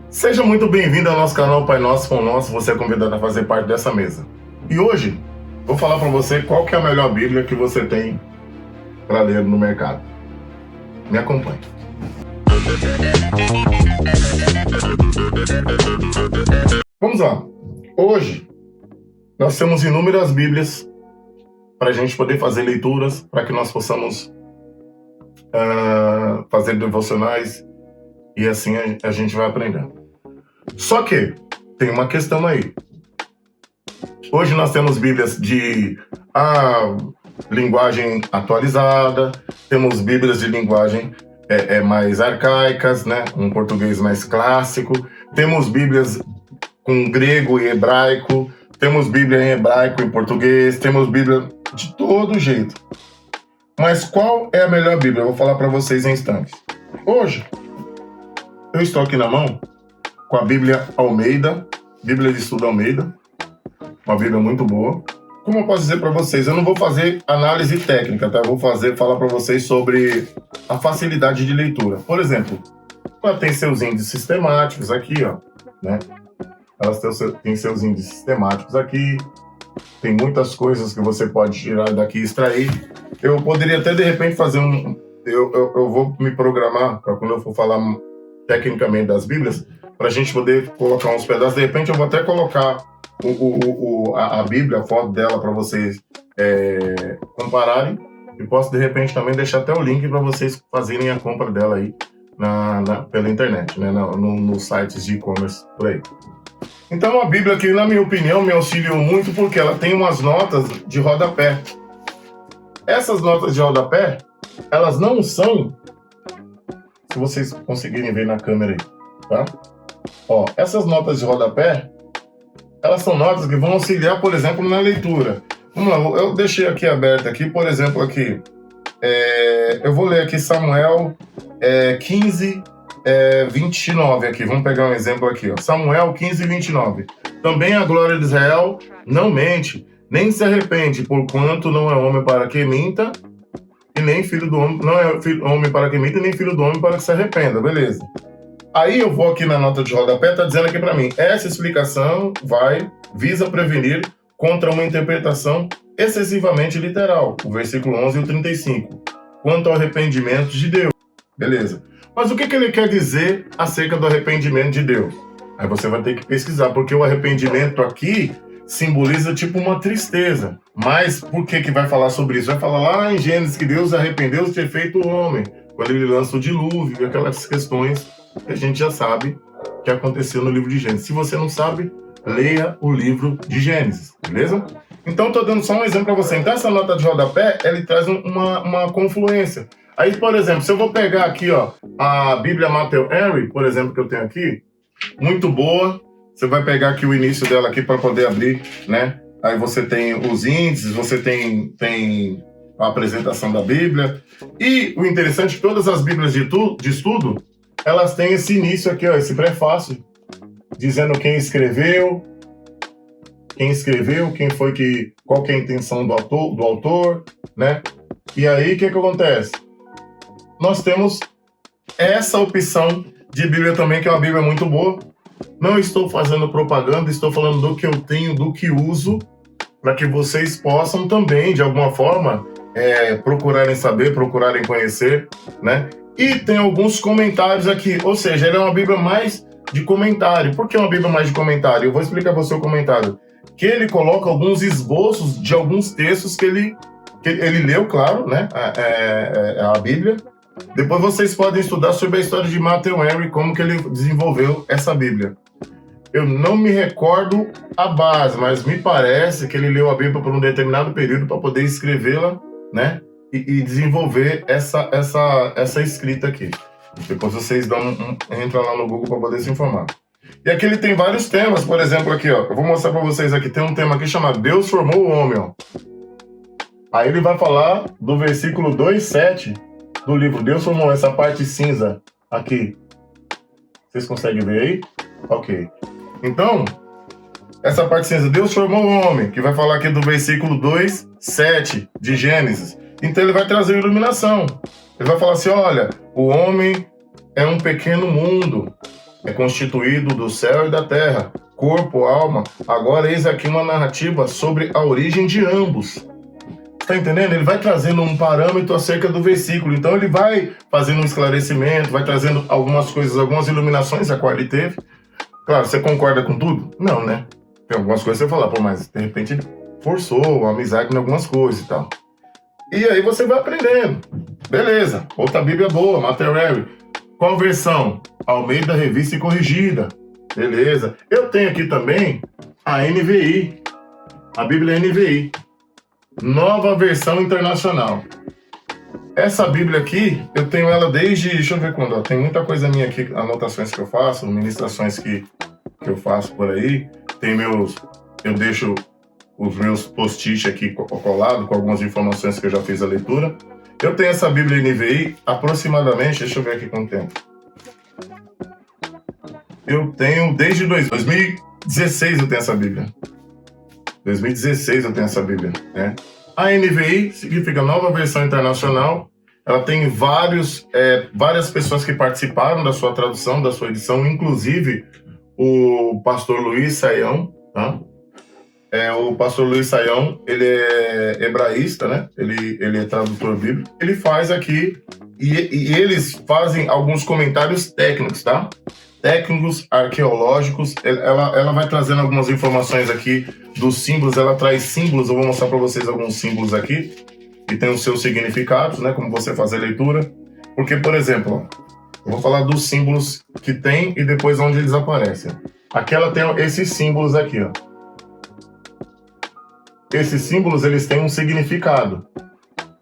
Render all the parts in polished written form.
Seja muito bem-vindo ao nosso canal Pai Nosso, Pão Nosso. Você é convidado a fazer parte dessa mesa. E hoje, vou falar para você qual que é a melhor Bíblia que você tem para ler no mercado. Me acompanhe. Vamos lá. Hoje, nós temos inúmeras Bíblias para a gente poder fazer leituras, para que nós possamos fazer devocionais e assim a gente vai aprendendo. Só que tem uma questão aí. Hoje nós temos Bíblias de linguagem atualizada, temos Bíblias de linguagem mais arcaicas, né? Um português mais clássico, temos Bíblias com grego e hebraico, temos Bíblia em hebraico e português, temos Bíblia de todo jeito. Mas qual é a melhor Bíblia? Eu vou falar para vocês em instantes. Hoje, eu estou aqui na mão com a Bíblia Almeida, Bíblia de Estudo Almeida, uma Bíblia muito boa. Como eu posso dizer para vocês, eu não vou fazer análise técnica, tá? Eu vou falar para vocês sobre a facilidade de leitura. Por exemplo, ela tem seus índices sistemáticos aqui, ó, né? Ela tem seus índices sistemáticos aqui, tem muitas coisas que você pode tirar daqui e extrair. Eu poderia até, de repente, fazer eu vou me programar para quando eu for falar tecnicamente das Bíblias, para a gente poder colocar uns pedaços. De repente, eu vou até colocar a Bíblia, a foto dela, para vocês compararem. E posso, de repente, também deixar até o link para vocês fazerem a compra dela aí pela internet, né? Nos sites de e-commerce por aí. Então, a Bíblia que, na minha opinião, me auxiliou muito porque ela tem umas notas de rodapé. Essas notas de rodapé, elas não são, se vocês conseguirem ver na câmera aí, tá? Ó, essas notas de rodapé, elas são notas que vão auxiliar, por exemplo, na leitura. Vamos lá, eu deixei aqui aberto aqui, por exemplo, aqui, eu vou ler aqui Samuel 15, 29 aqui. Vamos pegar um exemplo aqui, ó. Samuel 15, 29. Também a glória de Israel não mente, nem se arrepende, porquanto não é homem para que minta, e nem filho do homem, não é homem para que minta, e nem filho do homem para que se arrependa, beleza. Aí eu vou aqui na nota de rodapé, tá dizendo aqui para mim, essa explicação visa prevenir contra uma interpretação excessivamente literal, o versículo 11 e o 35, quanto ao arrependimento de Deus, beleza. Mas o que ele quer dizer acerca do arrependimento de Deus? Aí você vai ter que pesquisar, porque o arrependimento aqui simboliza tipo uma tristeza. Mas por que vai falar sobre isso? Vai falar lá em Gênesis que Deus arrependeu de ter feito o homem, quando ele lança o dilúvio, aquelas questões que a gente já sabe que aconteceu no livro de Gênesis. Se você não sabe, leia o livro de Gênesis, beleza? Então, estou dando só um exemplo para você. Então, essa nota de rodapé, ele traz uma confluência. Aí, por exemplo, se eu vou pegar aqui, ó, a Bíblia Matthew Henry, por exemplo, que eu tenho aqui, muito boa. Você vai pegar aqui o início dela aqui para poder abrir, né? Aí você tem os índices, você tem a apresentação da Bíblia. E o interessante é que todas as Bíblias de estudo, elas têm esse início aqui, ó, esse prefácio, dizendo quem escreveu, qual que é a intenção do autor, né? E aí, o que acontece? Nós temos essa opção de Bíblia também, que é uma Bíblia muito boa. Não estou fazendo propaganda, estou falando do que eu tenho, do que uso, para que vocês possam também, de alguma forma, procurarem saber, procurarem conhecer, né? E tem alguns comentários aqui, ou seja, ela é uma Bíblia mais de comentário. Por que uma Bíblia mais de comentário? Eu vou explicar para você o comentário. Que ele coloca alguns esboços de alguns textos que ele leu, claro, né? A Bíblia. Depois vocês podem estudar sobre a história de Matthew Henry, como que ele desenvolveu essa Bíblia. Eu não me recordo a base, mas me parece que ele leu a Bíblia por um determinado período para poder escrevê-la, né? E desenvolver essa escrita aqui. Depois vocês entram lá no Google para poder se informar. E aqui ele tem vários temas, por exemplo, aqui, ó. Eu vou mostrar para vocês aqui. Tem um tema aqui chamado Deus formou o homem, ó. Aí ele vai falar do versículo 2:7 do livro. Deus formou essa parte cinza aqui. Vocês conseguem ver aí? Ok. Então, essa parte cinza, Deus formou o homem, que vai falar aqui do versículo 2:7 de Gênesis. Então ele vai trazer iluminação. Ele vai falar assim, olha, o homem é um pequeno mundo. é constituído do céu e da terra, corpo, alma. Agora eis aqui uma narrativa sobre a origem de ambos. Tá entendendo? Ele vai trazendo um parâmetro acerca do versículo. Então ele vai fazendo um esclarecimento, vai trazendo algumas coisas, algumas iluminações a qual ele teve. Claro, você concorda com tudo? Não, né? Tem algumas coisas que você fala, pô, mas de repente ele forçou a amizade em algumas coisas e tal. E aí você vai aprendendo. Beleza. Outra Bíblia boa, Material. Qual versão? Almeida Revista e Corrigida. Beleza. Eu tenho aqui também a NVI. A Bíblia NVI. Nova Versão Internacional. Essa Bíblia aqui, eu tenho ela desde... Deixa eu ver quando. Ó, tem muita coisa minha aqui, anotações que eu faço, ministrações que eu faço por aí. Tem meus... Eu deixo os meus post-it aqui colados com algumas informações que eu já fiz a leitura. Eu tenho essa Bíblia NVI aproximadamente... Deixa eu ver aqui quanto tempo. Eu tenho desde 2016 eu tenho essa Bíblia. 2016 eu tenho essa Bíblia, né? A NVI significa Nova Versão Internacional. Ela tem várias pessoas que participaram da sua tradução, da sua edição, inclusive o pastor Luiz Saião, tá? O pastor Luiz Saião, ele é hebraísta, né? Ele é tradutor bíblico. Ele faz aqui, e eles fazem alguns comentários técnicos, tá? Técnicos, arqueológicos. Ela vai trazendo algumas informações aqui dos símbolos. Ela traz símbolos, eu vou mostrar para vocês alguns símbolos aqui, que tem os seus significados, né? Como você fazer a leitura. Porque, por exemplo, ó, eu vou falar dos símbolos que tem e depois onde eles aparecem. Aqui ela tem esses símbolos aqui, ó. Esses símbolos, eles têm um significado.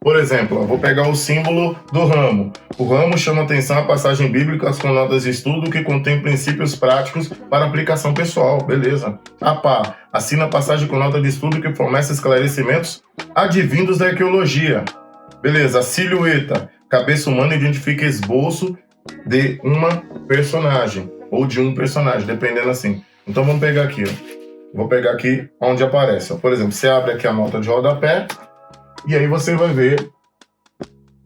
Por exemplo, eu vou pegar o símbolo do ramo. O ramo chama atenção a passagem bíblica com notas de estudo que contém princípios práticos para aplicação pessoal. Beleza. A pá, assina a passagem com nota de estudo que fornece esclarecimentos advindos da arqueologia. Beleza. A silhueta, cabeça humana identifica esboço de uma personagem ou de um personagem, dependendo assim. Então vamos pegar aqui, ó. Vou pegar aqui onde aparece. Ó. Por exemplo, você abre aqui a nota de rodapé e aí você vai ver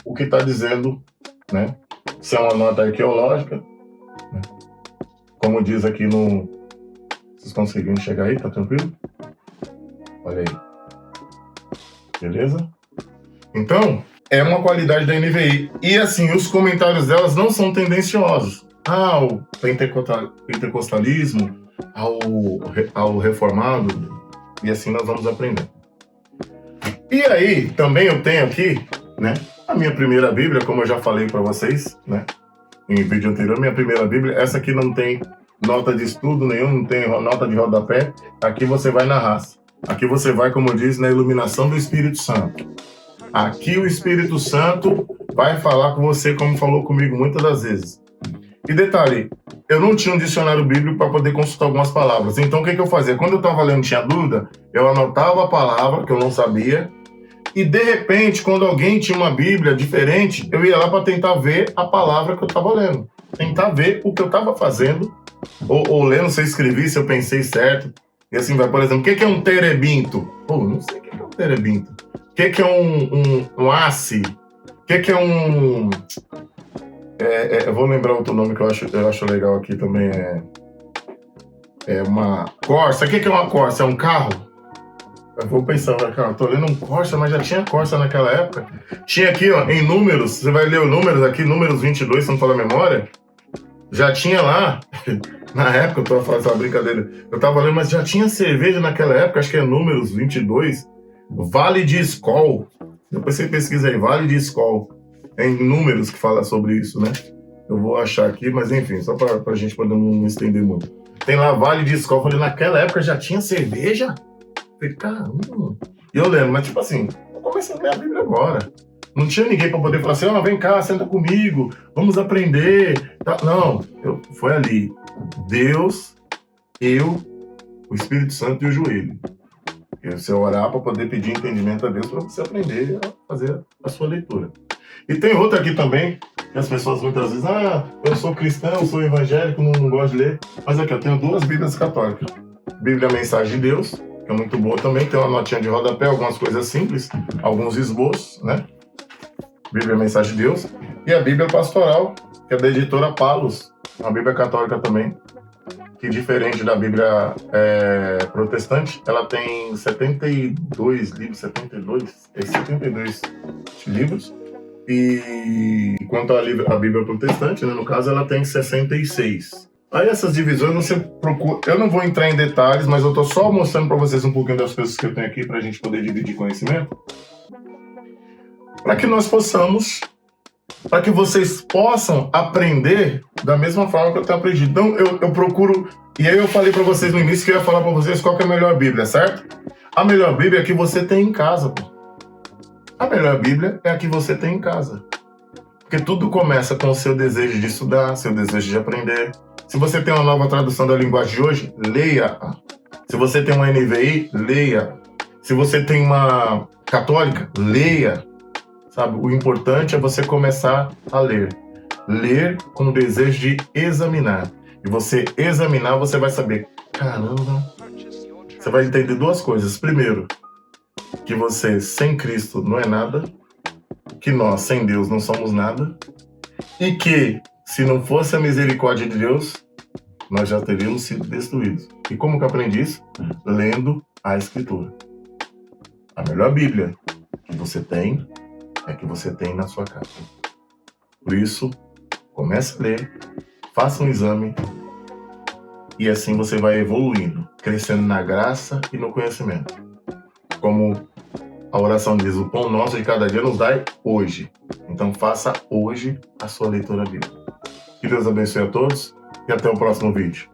o que está dizendo, né? Se é uma nota arqueológica, né? Como diz aqui no... Vocês conseguiram chegar aí? Tá tranquilo? Olha aí. Beleza? Então, é uma qualidade da NVI. E assim, os comentários delas não são tendenciosos. O pentecostalismo, ao reformado, e assim nós vamos aprender. E aí, também eu tenho aqui, né, a minha primeira Bíblia, como eu já falei para vocês, né, em vídeo anterior, minha primeira Bíblia. Essa aqui não tem nota de estudo nenhum, não tem nota de rodapé. Aqui você vai na raça. Aqui você vai, como diz, na iluminação do Espírito Santo. Aqui o Espírito Santo vai falar com você como falou comigo muitas das vezes. E detalhe, eu não tinha um dicionário bíblico para poder consultar algumas palavras. Então o que eu fazia? Quando eu estava lendo, tinha dúvida, eu anotava a palavra que eu não sabia. E de repente, quando alguém tinha uma Bíblia diferente, eu ia lá para tentar ver a palavra que eu estava lendo. Tentar ver o que eu estava fazendo. Ou lendo, se eu escrevi, se eu pensei certo. E assim vai, por exemplo, o que é um terebinto? Não sei o que é um terebinto. O que é um ace? O que é um... eu vou lembrar outro nome que eu acho legal aqui também. É uma Corsa. O que é uma Corsa? É um carro? Eu vou pensar, cara, eu tô lendo um Corsa, mas já tinha Corsa naquela época. Tinha aqui, ó, em números, você vai ler os números aqui, números 22, se não falar a memória. Já tinha lá, na época, eu tô falando essa brincadeira, eu tava lendo, mas já tinha cerveja naquela época, acho que é números 22, Vale de Skol. Depois você pesquisa aí, Vale de Skol. Tem números que fala sobre isso, né? Eu vou achar aqui, mas enfim, só pra gente poder não estender muito. Tem lá Vale de Skol, falei, naquela época já tinha cerveja? Falei, caramba. E eu lembro, mas tipo assim, eu comecei a ler a Bíblia agora. Não tinha ninguém para poder falar assim, vem cá, senta comigo, vamos aprender. Não, foi ali. Deus, eu, o Espírito Santo e o joelho. E você orar para poder pedir entendimento a Deus para você aprender a fazer a sua leitura. E tem outra aqui também, que as pessoas muitas vezes, eu sou cristão, eu sou evangélico, não gosto de ler. Mas aqui, eu tenho 2 Bíblias católicas. Bíblia Mensagem de Deus, que é muito boa também, tem uma notinha de rodapé, algumas coisas simples, alguns esboços, né? Bíblia Mensagem de Deus. E a Bíblia Pastoral, que é da editora Palos. a Bíblia católica também, que diferente da Bíblia protestante, ela tem 72 livros, 72 livros, e quanto a Bíblia protestante, né, no caso, ela tem 66. Aí essas divisões você procura. Eu não vou entrar em detalhes, mas eu tô só mostrando para vocês um pouquinho das coisas que eu tenho aqui para a gente poder dividir conhecimento, para que nós possamos, para que vocês possam aprender da mesma forma que eu tenho aprendido. Então eu procuro, e aí eu falei para vocês no início que eu ia falar para vocês qual que é a melhor Bíblia, certo? A melhor Bíblia é a que você tem em casa, pô. A melhor Bíblia é a que você tem em casa. Porque tudo começa com o seu desejo de estudar, seu desejo de aprender. Se você tem uma nova tradução da linguagem de hoje, leia-a. Se você tem uma NVI, leia. Se você tem uma católica, leia. Sabe? O importante é você começar a ler. Ler com o desejo de examinar. E você examinar, você vai saber, caramba, você vai entender duas coisas. Primeiro, que você sem Cristo não é nada, que nós sem Deus não somos nada, e que se não fosse a misericórdia de Deus, nós já teríamos sido destruídos. E como que eu aprendi isso? Lendo a Escritura. A melhor Bíblia que você tem é que você tem na sua casa. Por isso, comece a ler, faça um exame, e assim você vai evoluindo, crescendo na graça e no conhecimento. Como a oração diz, o pão nosso de cada dia nos dai hoje. Então faça hoje a sua leitura bíblica. Que Deus abençoe a todos e até o próximo vídeo.